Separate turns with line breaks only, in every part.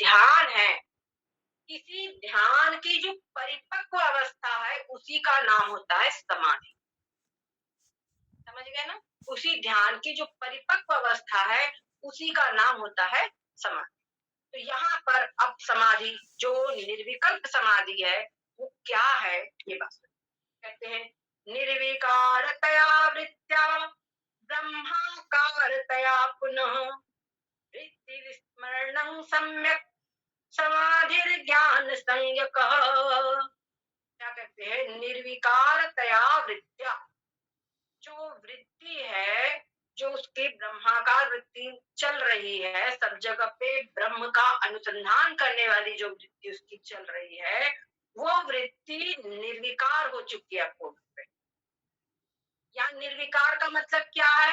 ध्यान है, इसी ध्यान की जो परिपक्व अवस्था है उसी का नाम होता है समाधि। समझ गए ना? उसी ध्यान की जो परिपक्व अवस्था है उसी का नाम होता है समाधि। तो यहाँ पर अब समाधि जो निर्विकल्प समाधि है वो क्या है, ये बात कहते हैं। निर्विकारतया वृत्त्या ब्रह्माकारतया पुनः वृत्ति विस्मरणं सम्यक समाधिर्ज्ञान संयकः। क्या कहते हैं? निर्विकारतया वृत्त्या, जो वृत्ति है, जो उसकी ब्रह्माकार वृत्ति चल रही है, सब जगह पे ब्रह्म का अनुसंधान करने वाली जो वृत्ति उसकी चल रही है, वो वृत्ति निर्विकार हो चुकी है पूर्ण पे। यहाँ निर्विकार का मतलब क्या है?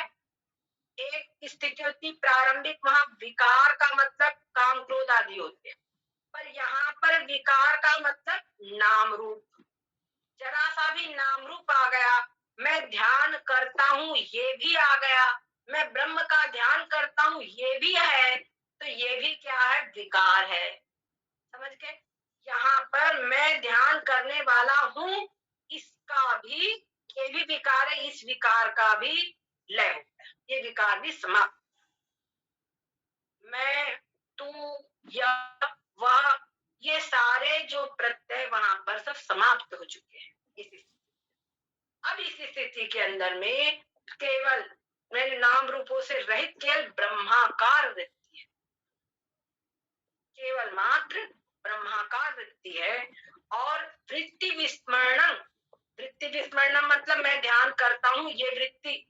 एक स्थिति होती प्रारंभिक, वहां विकार का मतलब काम क्रोध आदि होते हैं, पर यहाँ पर विकार का मतलब नाम रूप। जरा सा भी नाम रूप आ गया, मैं ध्यान करता हूँ ये भी आ गया, मैं ब्रह्म का ध्यान करता हूँ ये भी है, तो ये भी क्या है? विकार है। समझ गए? यहाँ पर मैं ध्यान करने वाला हूँ, इसका भी, ये भी विकार है, इस विकार का भी लय होता है, ये विकार भी समाप्त। मैं, तू, यह, वह, ये सारे जो प्रत्यय वहां पर सब समाप्त हो चुके हैं इस स्थिति। अब इस स्थिति के अंदर में केवल मैंने नाम रूपों से रहित केवल ब्रह्माकार वृत्ति है, केवल मात्र ब्रह्माकार वृत्ति है। और वृत्ति विस्मरणम, वृत्ति विस्मरणम मतलब मैं ध्यान करता हूँ ये वृत्ति,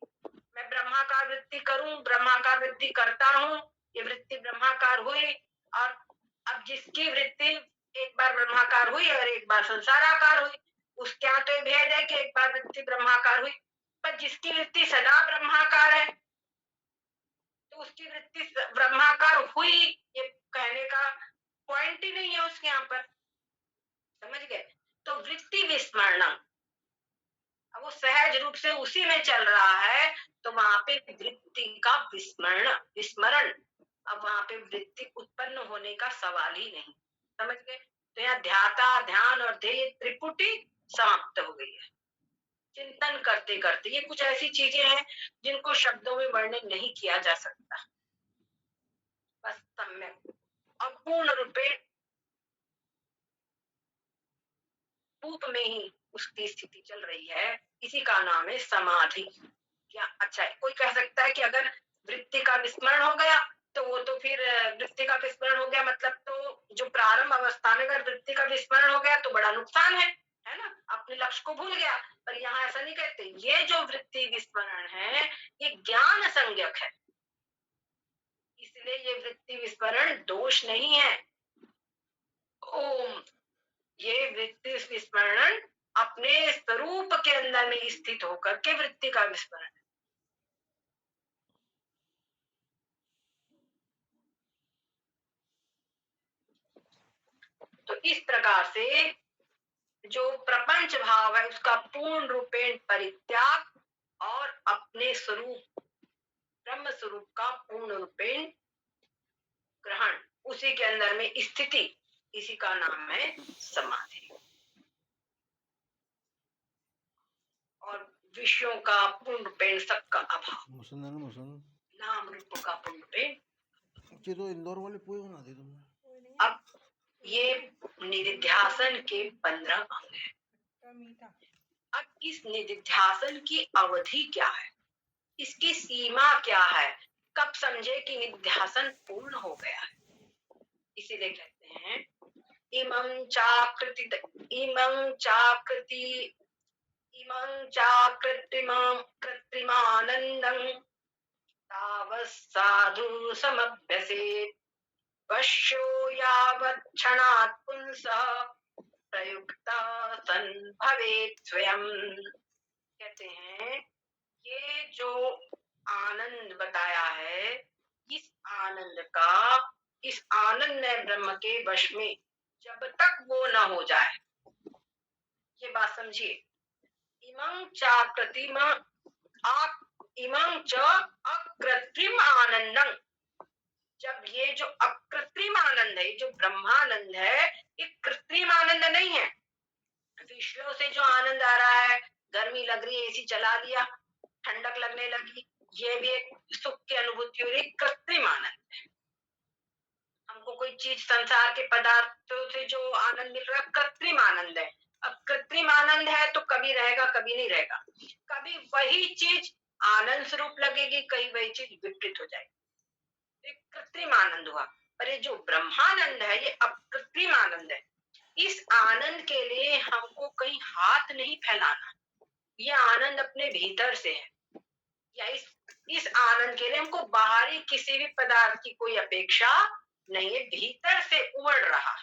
मैं ब्रह्माकार वृत्ति करूं, ब्रह्माकार वृत्ति करता हूँ, ये वृत्ति ब्रह्माकार हुई। और अब जिसकी वृत्ति एक बार ब्रह्माकार हुई और एक बार संसाराकार हुई, उसके यहाँ तो भेद है कि एक बार वृत्ति ब्रह्माकार हुई, पर जिसकी वृत्ति सदा ब्रह्माकार है तो उसकी वृत्ति ब्रह्माकार हुई, ये कहने का पॉइंट ही नहीं है उसके यहाँ पर। समझ गए? तो वृत्ति विस्मरणम, अब वो सहज रूप से उसी में चल रहा है, तो वहां पे वृत्ति का विस्मरण, अब वहां पे वृत्ति उत्पन्न होने का सवाल ही नहीं। समझ गए? तो यहाँ ध्याता, ध्यान और ध्येय त्रिपुटी समाप्त हो गई है। चिंतन करते करते, ये कुछ ऐसी चीजें हैं जिनको शब्दों में वर्णन नहीं किया जा सकता, बस सम्यक और पूर्ण रूपे रूप में ही उसकी स्थिति चल रही है, इसी का नाम है समाधि। क्या अच्छा है? कोई कह सकता है कि अगर वृत्ति का विस्मरण हो गया तो वो तो फिर वृत्ति का विस्मरण हो गया मतलब तो जो प्रारंभ अवस्था में अगर वृत्ति का विस्मरण हो गया तो बड़ा नुकसान है ना, अपने लक्ष्य को भूल गया। पर यहाँ ऐसा नहीं कहते, ये जो वृत्ति विस्मरण है ये ज्ञान संज्ञक है, इसलिए ये वृत्ति विस्मरण दोष नहीं है। ओम, ये वृत्ति विस्मरण अपने स्वरूप के अंदर में स्थित होकर के वृत्ति का विस्मरण। तो इस प्रकार से जो प्रपंच भाव है उसका पूर्ण रूपेण परित्याग और अपने स्वरूप ब्रह्म स्वरूप का पूर्ण रूपेण ग्रहण, उसी के अंदर में स्थिति, इसी का नाम है समाधि। और विषयों का पूर्ण रूपेण सबका अभाव, नाम रूप का पूर्ण रूपेण।
तो इंदौर वाले पूरे बना दे तुमने।
अब ये निधिध्यासन के 15 अंग है। अब इस निधिध्यासन की अवधि क्या है, इसकी सीमा क्या है, कब समझे कि निध्यासन पूर्ण हो गया है? इसीलिए कहते हैं इमं चाकृतिमं कृत्रिमानन्दं तावत् साधु समभ्यसेत् पश्यो यावत् क्षणात् पुंसः प्रयुक्ता सन् भवेत् स्वयं। कहते हैं ये जो आनंद बताया है, इस आनंद का, इस आनंद में ब्रह्म के वश में जब तक वो न हो जाए, ये बात समझिए। इमं चाकृतिम इमं च अकृत्रिम आनंदं, जब ये जो अकृत्रिम आनंद है, जो ब्रह्मानंद है, ये कृत्रिम आनंद नहीं है। विषयों से जो आनंद आ रहा है, गर्मी लग रही है, एसी चला लिया, ठंडक लगने लगी, ये भी एक सुख की अनुभूति हो रही, कृत्रिम आनंद है। हमको कोई चीज संसार के पदार्थों से जो आनंद मिल रहा है, कृत्रिम आनंद है। अब कृत्रिम आनंद है तो कभी रहेगा, कभी नहीं रहेगा। कभी वही चीज आनंद स्वरूप लगेगी, कहीं वही चीज विपरीत हो जाएगी। एक कृत्रिम आनंद हुआ, पर ये जो ब्रह्मानंद है, ये अकृत्रिम आनंद है। इस आनंद के लिए हमको कहीं हाथ नहीं फैलाना, ये आनंद अपने भीतर से है। या इस आनंद के लिए हमको बाहरी किसी भी पदार्थ की कोई अपेक्षा नहीं है, भीतर से उमड़ रहा,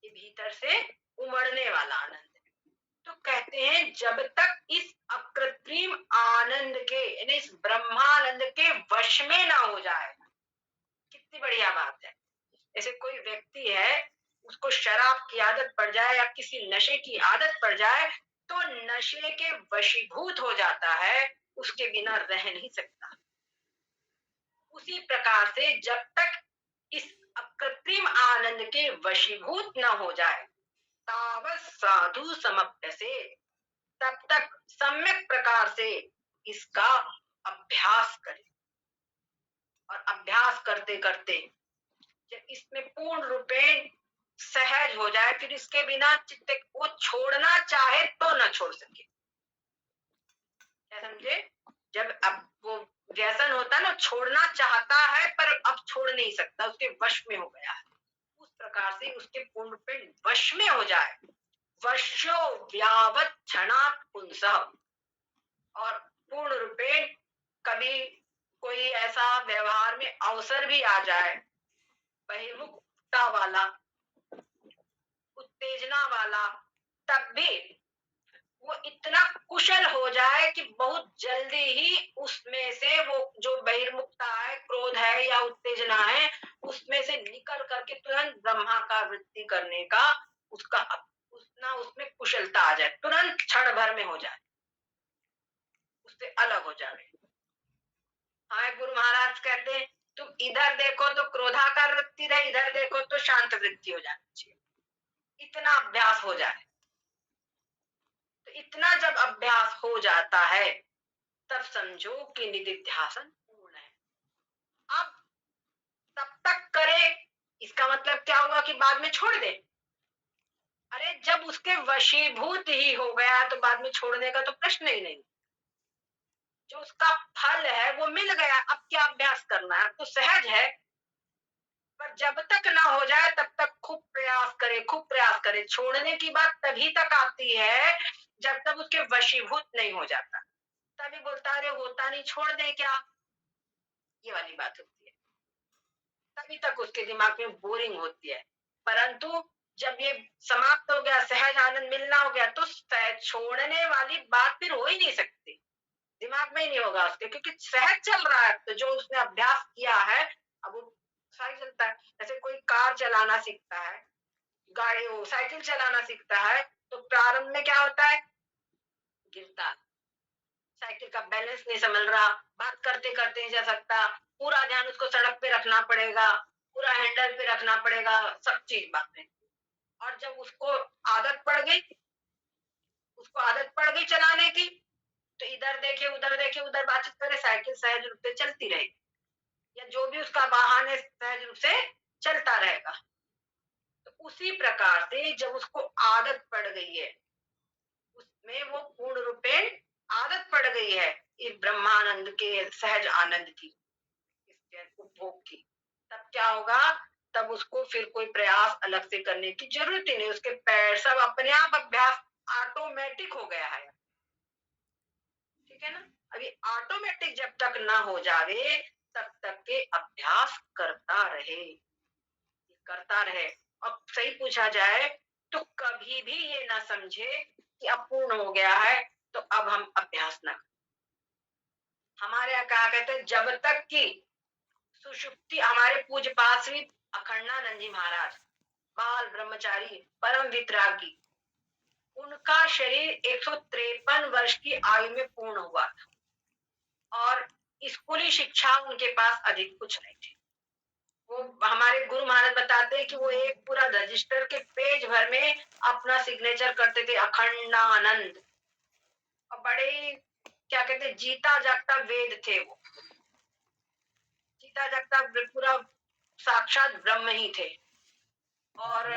ये भीतर से उमड़ने वाला आनंद है। तो कहते हैं जब तक इस अकृत्रिम आनंद के, यानी इस ब्रह्मानंद के वश में ना हो जाए। कितनी बढ़िया बात है। जैसे कोई व्यक्ति है, उसको शराब की आदत पड़ जाए या किसी नशे की आदत पड़ जाए, तो नशे के वशीभूत हो जाता है, उसके बिना रह नहीं सकता। उसी प्रकार से जब तक इस अकृत्रिम आनंद के वशीभूत न हो जाए, तावत साधु समप्यसे, तब तक सम्यक प्रकार से इसका अभ्यास करें। और अभ्यास करते करते जब इसमें पूर्ण रूपेण सहज हो जाए, फिर इसके बिना चित्त को छोड़ना चाहे तो न छोड़ सके। क्या समझे? जब अब वो व्यसन होता है ना, छोड़ना चाहता है पर अब छोड़ नहीं सकता, उसके वश में हो गया है, उस प्रकार से उसके पूर्ण रूपेण वश में हो जाए। वर्षो व्यावत क्षणात् पुंसः, और पूर्ण रूपेण कभी कोई ऐसा व्यवहार में अवसर भी आ जाए, बहिर्मुखता वाला, उत्तेजना वाला, तब भी वो इतना कुशल हो जाए कि बहुत जल्दी ही उसमें से वो जो बहिर्मुखता है, क्रोध है या उत्तेजना है, उसमें से निकल करके तुरंत ब्रह्माकार वृत्ति करने का उसमें कुशलता आ जाए, तुरंत क्षण भर में हो जाए, उससे अलग हो जाए। हाँ, गुरु महाराज कहते हैं तुम इधर देखो तो क्रोधाकार वृत्ति रहे, इधर देखो तो शांत वृत्ति हो जानी चाहिए, इतना अभ्यास हो जाए। तो इतना जब अभ्यास हो जाता है, तब समझो कि निधिध्यासन पूर्ण है। अब तब तक करे, इसका मतलब क्या हुआ कि बाद में छोड़ दे? अरे जब उसके वशीभूत ही हो गया तो बाद में छोड़ने का तो प्रश्न ही नहीं। जो उसका फल है वो मिल गया, अब क्या अभ्यास करना है? अब तो सहज है, पर जब तक ना हो जाए तब तक खूब प्रयास करे, खूब प्रयास करे। छोड़ने की बात तभी तक आती है जब तक उसके वशीभूत नहीं हो जाता, तभी बोलता अरे होता नहीं, छोड़ दे क्या, ये वाली बात होती है। तभी तक उसके दिमाग में बोरिंग होती है। परंतु जब ये समाप्त हो गया, सहज आनंद मिलना हो गया, तो छोड़ने वाली बात फिर हो ही नहीं सकती, दिमाग में ही नहीं होगा उसके, क्योंकि सहज चल रहा है। तो जो उसने अभ्यास किया है अब वो सही चलता है। जैसे कोई कार चलाना सीखता है, गाड़ी वो साइकिल चलाना सीखता है, तो प्रारंभ में क्या होता है, गिरता, साइकिल का बैलेंस नहीं संभल रहा, बात करते करते नहीं जा सकता, पूरा ध्यान उसको सड़क पे रखना पड़ेगा, पूरा हैंडल पे रखना पड़ेगा, सब चीज बातें। और जब उसको आदत पड़ गई, उसको आदत पड़ गई चलाने की, तो इधर देखे उधर बातचीत करे, साइकिल सहज रूप से चलती रहेगी, या जो भी उसका वाहन है सहज रूप से चलता रहेगा। तो उसी प्रकार से जब उसको आदत पड़ गई है, उसमें वो पूर्ण रूपेण आदत पड़ गई है इस ब्रह्मानंद के सहज आनंद की, इसके उपभोग की, तब क्या होगा, तब उसको फिर कोई प्रयास अलग से करने की जरूरत ही नहीं, उसके पैर सब अपने आप अभ्यास ऑटोमेटिक हो गया है। ठीक है ना? अभी ऑटोमेटिक जब तक ना हो जावे तब तक के अभ्यास करता रहे, करता रहे। अब सही पूछा जाए तो कभी भी ये ना समझे कि अब पूर्ण हो गया है तो अब हम अभ्यास ना करें। हमारे यहाँ कहा कहते हैं जब तक कि सुषुप्ति, हमारे पूज्य पार्षवी अखंडानंद जी महाराज, बाल ब्रह्मचारी परम वितरागी, उनका शरीर 153 वर्ष की आयु में पूर्ण हुआ था, और स्कूली शिक्षा उनके पास अधिक कुछ नहीं थी। वो हमारे गुरु महाराज बताते हैं कि वो एक पूरा रजिस्टर के पेज भर में अपना सिग्नेचर करते थे, अखंडानंद। और बड़े क्या कहते हैं, जीता जागता वेद थे वो, जीता जागता पूरा साक्षात ब्रह्म ही थे। और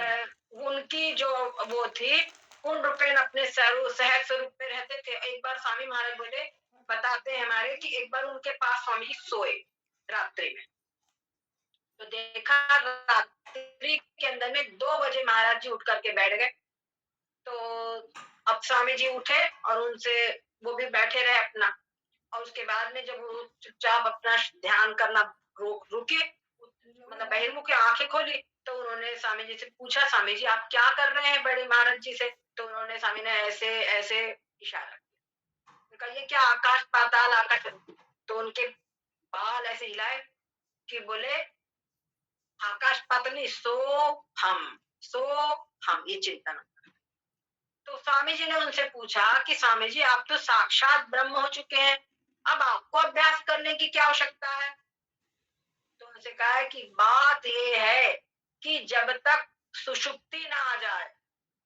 उनकी जो वो थी, पूर्ण रूपेण अपने सहज स्वरूप में रहते थे। एक बार स्वामी महाराज बोले, बताते हैं हमारे कि एक बार उनके पास स्वामी जी सोए रात्रि में, तो देखा रात्रि के अंदर में 2 बजे महाराज जी उठ करके बैठ गए। तो अब स्वामी जी उठे और उनसे वो भी बैठे रहे अपना, और उसके बाद में जब वो चुपचाप अपना ध्यान करना रुके, मतलब बहिर्मुख आंखें खोली, तो उन्होंने स्वामी जी से पूछा, स्वामी जी आप क्या कर रहे हैं बड़े महाराज जी से? तो उन्होंने, स्वामी ने ऐसे ऐसे इशारा किया, उनका ये क्या आकाश पाताल आकाश, तो उनके बाल ऐसे हिलाए कि बोले आकाश पाताल नहीं, सो हम ये चिंतन। तो स्वामी जी ने उनसे पूछा कि स्वामी जी आप तो साक्षात ब्रह्म हो चुके हैं, अब आपको अभ्यास करने की क्या आवश्यकता है? तो उनसे कहा है कि बात ये है कि जब तक सुषुप्ति ना आ जाए,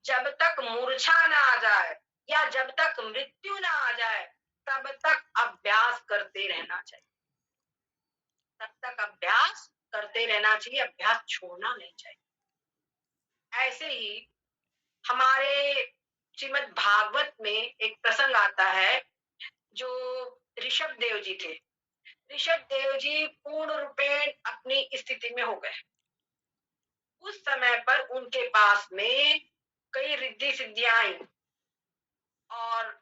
जब तक मूर्छा ना आ जाए, या जब तक मृत्यु ना आ जाए, तब तक अभ्यास करते रहना चाहिए, तब तक अभ्यास करते रहना चाहिए, अभ्यास छोड़ना नहीं चाहिए। ऐसे ही हमारे श्रीमद् भागवत में एक प्रसंग आता है, जो ऋषभ देव जी थे। ऋषभ देव जी पूर्ण रूपेण अपनी स्थिति में हो गए। उस समय पर उनके पास में कई रिद्धि सिद्धियां आई और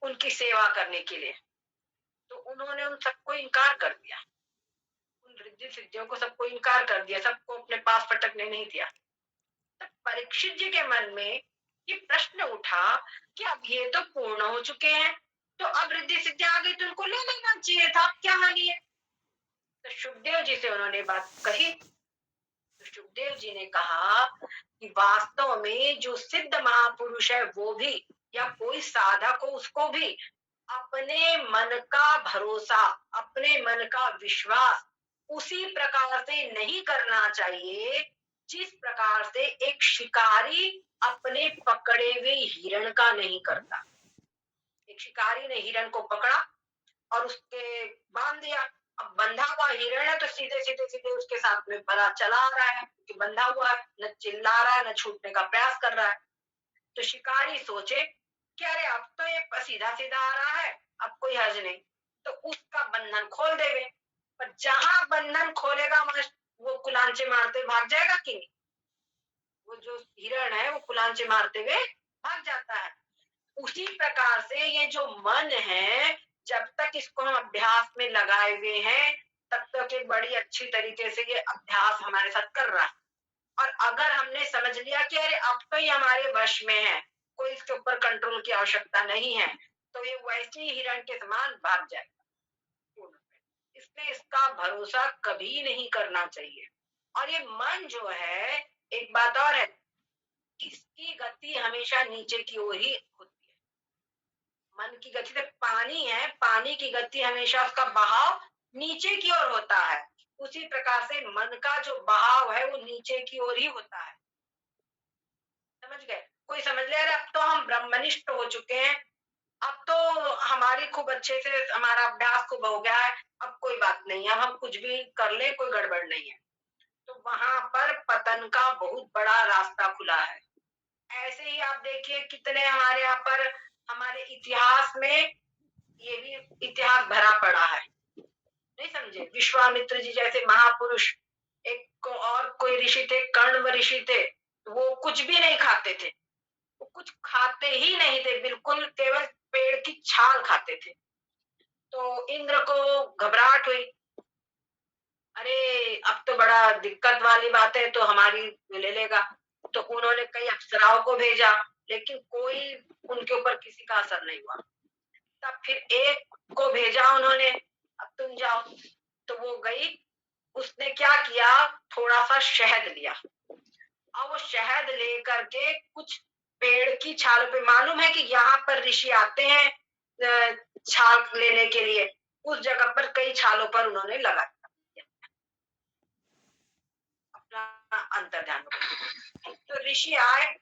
उनकी सेवा करने के लिए, तो उन्होंने उन सबको इनकार कर दिया, उन रिद्धि सिद्धियों को सबको इनकार कर दिया, सबको अपने पास पटकने नहीं दिया। तब परीक्षित जी के मन में ये प्रश्न उठा कि अब ये तो पूर्ण हो चुके हैं, तो अब रिद्धि सिद्धि आ गई तो उनको ले लेना चाहिए था, क्या हानि है? तो सुखदेव जी से उन्होंने बात कही, तो सुखदेव जी ने कहा कि वास्तव में जो सिद्ध महापुरुष है वो भी, या कोई साधक हो उसको भी, अपने मन का भरोसा, अपने मन का विश्वास उसी प्रकार से नहीं करना चाहिए जिस प्रकार से एक शिकारी अपने पकड़े हुए हिरण का नहीं करता। एक शिकारी ने हिरण को पकड़ा और उसके बांध दिया, अब बंधा हुआ हिरण है तो सीधे सीधे सीधे उसके साथ में परा चला आ रहा है, कि बंधा हुआ है, न चिल्ला रहा है न छूटने का प्रयास कर रहा है। तो शिकारी सोचे कि अरे अब तो ये सीधा सीधा आ रहा है, अब कोई हर्ज नहीं, तो उसका बंधन खोल देवे। पर जहां बंधन खोलेगा वहां वो कुलांचे मारते भाग जाएगा कि नहीं? वो जो हिरण है वो कुलांचे मारते हुए भाग जाता है। उसी प्रकार से ये जो मन है, जब तक इसको हम अभ्यास में लगाए हुए हैं, तब तक एक बड़ी अच्छी तरीके से ये अभ्यास हमारे साथ कर रहा है। और अगर हमने समझ लिया कि अरे अब तो ये हमारे वश में है, कोई इसके ऊपर कंट्रोल की आवश्यकता नहीं है, तो ये वैसे ही हिरण के समान भाग जाएगा। इसलिए इसका भरोसा कभी नहीं करना चाहिए। और ये मन जो है, एक बात और है, इसकी गति हमेशा नीचे की ओर ही होती है। मन की गति तो पानी है, पानी की गति हमेशा उसका बहाव नीचे की ओर होता है, उसी प्रकार से मन का जो बहाव है वो नीचे की ओर ही होता है। समझ गए? कोई समझ ले अरे अब तो हम ब्रह्मनिष्ठ हो चुके हैं, अब तो हमारी खूब अच्छे से हमारा अभ्यास खूब हो गया है, अब कोई बात नहीं है, अब हम कुछ भी कर ले कोई गड़बड़ नहीं है, तो वहां पर पतन का बहुत बड़ा रास्ता खुला है। ऐसे ही आप देखिए कितने हमारे यहाँ पर हमारे इतिहास में ये भी इतिहास भरा पड़ा है, नहीं समझे? विश्वामित्र जी जैसे महापुरुष, एक और कोई ऋषि थे, कण्व ऋषि थे, वो कुछ भी नहीं खाते थे, वो कुछ खाते ही नहीं थे, बिल्कुल केवल पेड़ की छाल खाते थे। तो इंद्र को घबराहट हुई, अरे अब तो बड़ा दिक्कत वाली बात है, तो हमारी ले लेगा। तो उन्होंने कई अप्सराओं को भेजा, लेकिन कोई उनके ऊपर किसी का असर नहीं हुआ। तब फिर एक को भेजा उन्होंने, अब तुम जाओ। तो वो गई, उसने क्या किया, थोड़ा सा शहद लिया, और वो शहद लेकर के कुछ पेड़ की छालों पे, मालूम है कि यहाँ पर ऋषि आते हैं छाल लेने के लिए, उस जगह पर कई छालों पर उन्होंने लगा दिया। अंतर ध्यान रखो। तो ऋषि आए